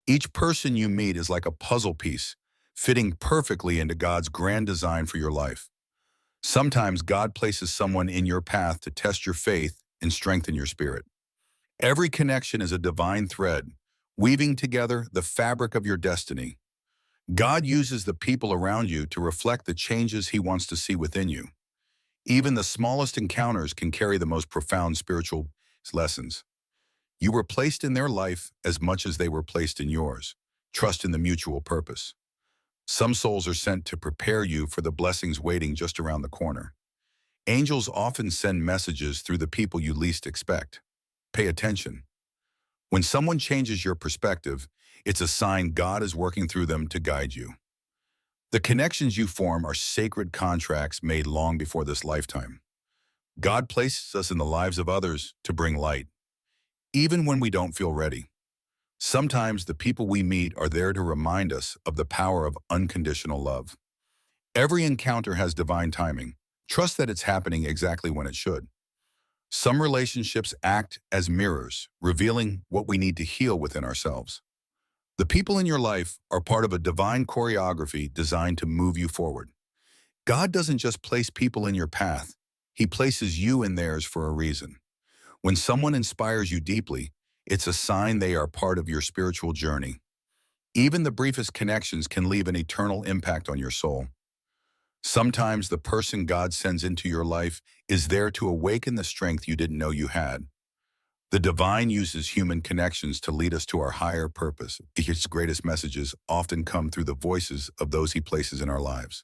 Each person you meet is like a puzzle piece, fitting perfectly into God's grand design for your life. Sometimes God places someone in your path to test your faith and strengthen your spirit. Every connection is a divine thread, weaving together the fabric of your destiny. God uses the people around you to reflect the changes He wants to see within you. Even the smallest encounters can carry the most profound spiritual lessons. You were placed in their life as much as they were placed in yours. Trust in the mutual purpose. Some souls are sent to prepare you for the blessings waiting just around the corner. Angels often send messages through the people you least expect. Pay attention. When someone changes your perspective, it's a sign God is working through them to guide you. The connections you form are sacred contracts made long before this lifetime. God places us in the lives of others to bring light, even when we don't feel ready. Sometimes the people we meet are there to remind us of the power of unconditional love. Every encounter has divine timing. Trust that it's happening exactly when it should. Some relationships act as mirrors, revealing what we need to heal within ourselves. The people in your life are part of a divine choreography designed to move you forward. God doesn't just place people in your path, He places you in theirs for a reason. When someone inspires you deeply, it's a sign they are part of your spiritual journey. Even the briefest connections can leave an eternal impact on your soul. Sometimes the person God sends into your life is there to awaken the strength you didn't know you had. The divine uses human connections to lead us to our higher purpose. His greatest messages often come through the voices of those He places in our lives.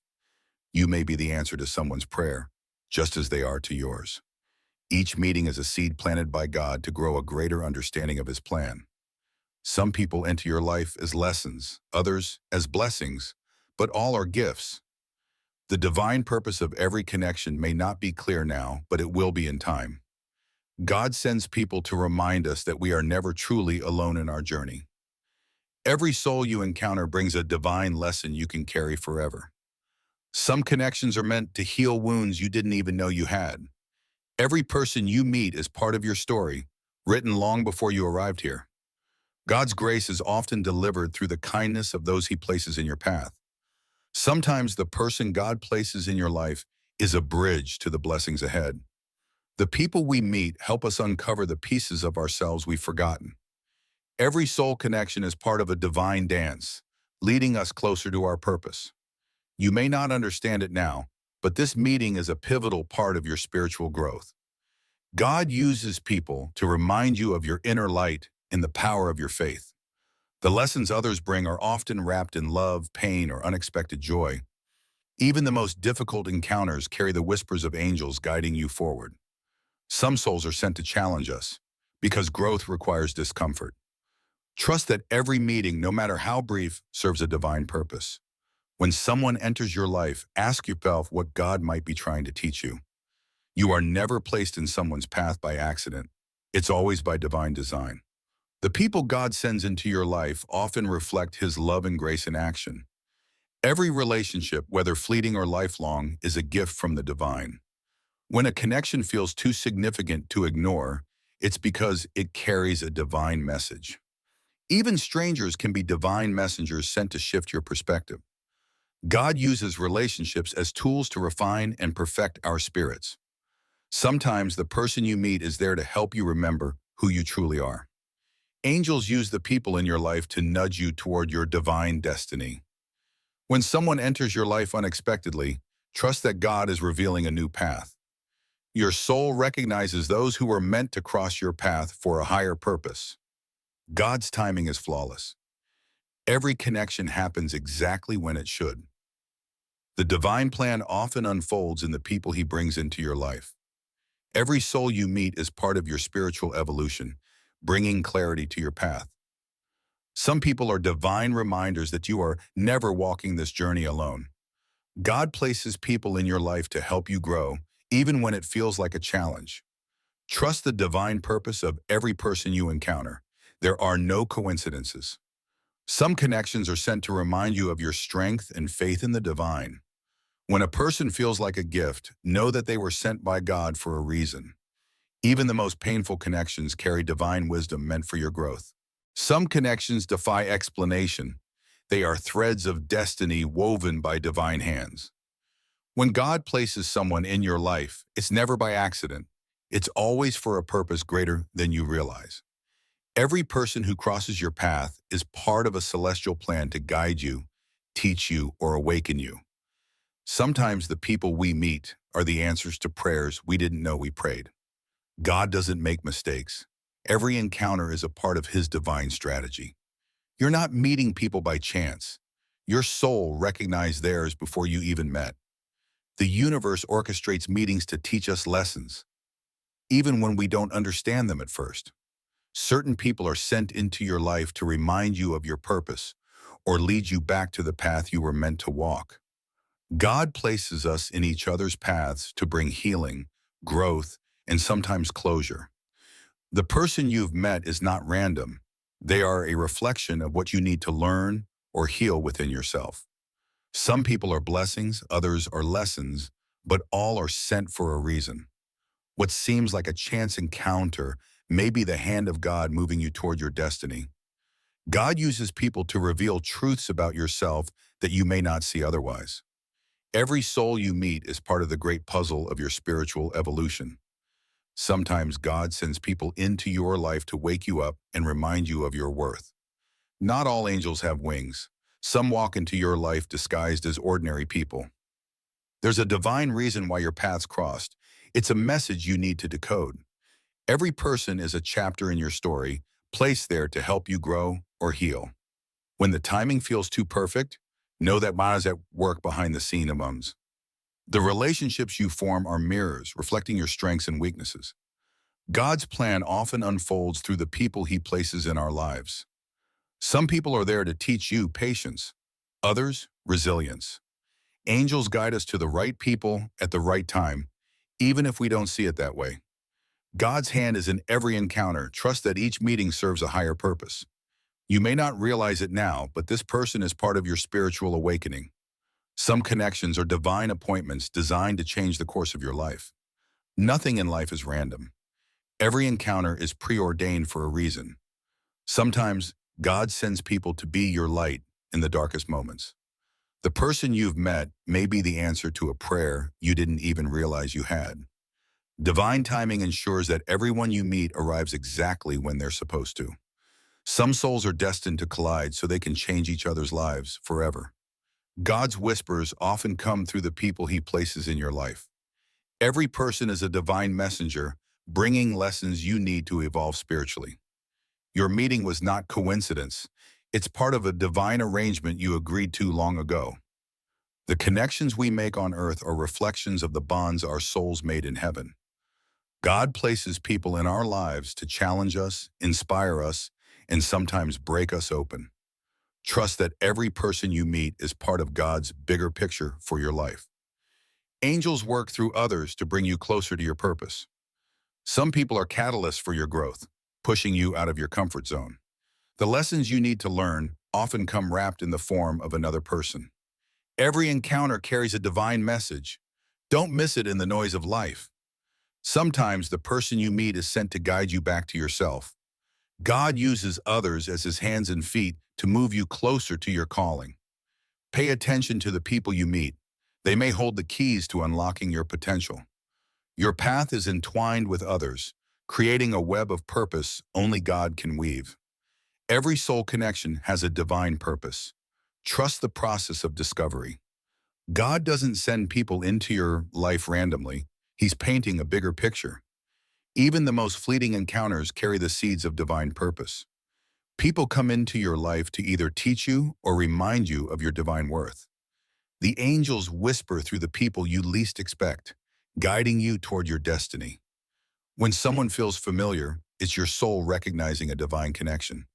You may be the answer to someone's prayer, just as they are to yours. Each meeting is a seed planted by God to grow a greater understanding of His plan. Some people enter your life as lessons, others as blessings, but all are gifts. The divine purpose of every connection may not be clear now, but it will be in time. God sends people to remind us that we are never truly alone in our journey. Every soul you encounter brings a divine lesson you can carry forever. Some connections are meant to heal wounds you didn't even know you had. Every person you meet is part of your story, written long before you arrived here. God's grace is often delivered through the kindness of those He places in your path. Sometimes the person God places in your life is a bridge to the blessings ahead. The people we meet help us uncover the pieces of ourselves we've forgotten. Every soul connection is part of a divine dance, leading us closer to our purpose. You may not understand it now, but this meeting is a pivotal part of your spiritual growth. God uses people to remind you of your inner light and the power of your faith. The lessons others bring are often wrapped in love, pain, or unexpected joy. Even the most difficult encounters carry the whispers of angels guiding you forward. Some souls are sent to challenge us, because growth requires discomfort. Trust that every meeting, no matter how brief, serves a divine purpose. When someone enters your life, ask yourself what God might be trying to teach you. You are never placed in someone's path by accident. It's always by divine design. The people God sends into your life often reflect His love and grace in action. Every relationship, whether fleeting or lifelong, is a gift from the divine. When a connection feels too significant to ignore, it's because it carries a divine message. Even strangers can be divine messengers sent to shift your perspective. God uses relationships as tools to refine and perfect our spirits. Sometimes the person you meet is there to help you remember who you truly are. Angels use the people in your life to nudge you toward your divine destiny. When someone enters your life unexpectedly, trust that God is revealing a new path. Your soul recognizes those who were meant to cross your path for a higher purpose. God's timing is flawless. Every connection happens exactly when it should. The divine plan often unfolds in the people He brings into your life. Every soul you meet is part of your spiritual evolution, bringing clarity to your path. Some people are divine reminders that you are never walking this journey alone. God places people in your life to help you grow, even when it feels like a challenge. Trust the divine purpose of every person you encounter. There are no coincidences. Some connections are sent to remind you of your strength and faith in the divine. When a person feels like a gift, know that they were sent by God for a reason. Even the most painful connections carry divine wisdom meant for your growth. Some connections defy explanation. They are threads of destiny woven by divine hands. When God places someone in your life, it's never by accident. It's always for a purpose greater than you realize. Every person who crosses your path is part of a celestial plan to guide you, teach you, or awaken you. Sometimes the people we meet are the answers to prayers we didn't know we prayed. God doesn't make mistakes. Every encounter is a part of His divine strategy. You're not meeting people by chance. Your soul recognized theirs before you even met. The universe orchestrates meetings to teach us lessons, even when we don't understand them at first. Certain people are sent into your life to remind you of your purpose or lead you back to the path you were meant to walk. God places us in each other's paths to bring healing, growth, and sometimes closure. The person you've met is not random. They are a reflection of what you need to learn or heal within yourself. Some people are blessings, others are lessons, but all are sent for a reason. What seems like a chance encounter may be the hand of God moving you toward your destiny. God uses people to reveal truths about yourself that you may not see otherwise. Every soul you meet is part of the great puzzle of your spiritual evolution. Sometimes God sends people into your life to wake you up and remind you of your worth. Not all angels have wings. Some walk into your life disguised as ordinary people. There's a divine reason why your paths crossed. It's a message you need to decode. Every person is a chapter in your story, placed there to help you grow or heal. When the timing feels too perfect, know that God is at work behind the scene amongst. The relationships you form are mirrors, reflecting your strengths and weaknesses. God's plan often unfolds through the people He places in our lives. Some people are there to teach you patience, others, resilience. Angels guide us to the right people at the right time, even if we don't see it that way. God's hand is in every encounter. Trust that each meeting serves a higher purpose. You may not realize it now, but this person is part of your spiritual awakening. Some connections are divine appointments designed to change the course of your life. Nothing in life is random. Every encounter is preordained for a reason. Sometimes God sends people to be your light in the darkest moments. The person you've met may be the answer to a prayer you didn't even realize you had. Divine timing ensures that everyone you meet arrives exactly when they're supposed to. Some souls are destined to collide so they can change each other's lives forever. God's whispers often come through the people He places in your life. Every person is a divine messenger, bringing lessons you need to evolve spiritually. Your meeting was not coincidence. It's part of a divine arrangement you agreed to long ago. The connections we make on earth are reflections of the bonds our souls made in heaven. God places people in our lives to challenge us, inspire us, and sometimes break us open. Trust that every person you meet is part of God's bigger picture for your life. Angels work through others to bring you closer to your purpose. Some people are catalysts for your growth, pushing you out of your comfort zone. The lessons you need to learn often come wrapped in the form of another person. Every encounter carries a divine message. Don't miss it in the noise of life. Sometimes the person you meet is sent to guide you back to yourself. God uses others as His hands and feet to move you closer to your calling. Pay attention to the people you meet. They may hold the keys to unlocking your potential. Your path is entwined with others, creating a web of purpose only God can weave. Every soul connection has a divine purpose. Trust the process of discovery. God doesn't send people into your life randomly. He's painting a bigger picture. Even the most fleeting encounters carry the seeds of divine purpose. People come into your life to either teach you or remind you of your divine worth. The angels whisper through the people you least expect, guiding you toward your destiny. When someone feels familiar, it's your soul recognizing a divine connection.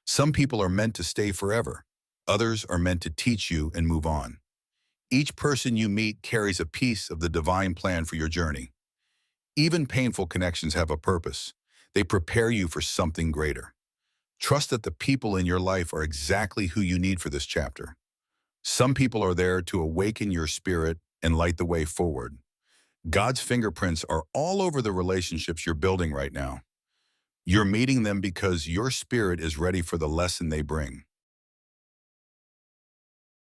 Some people are meant to stay forever. Others are meant to teach you and move on. Each person you meet carries a piece of the divine plan for your journey. Even painful connections have a purpose. They prepare you for something greater. Trust that the people in your life are exactly who you need for this chapter. Some people are there to awaken your spirit and light the way forward. God's fingerprints are all over the relationships you're building right now. You're meeting them because your spirit is ready for the lesson they bring.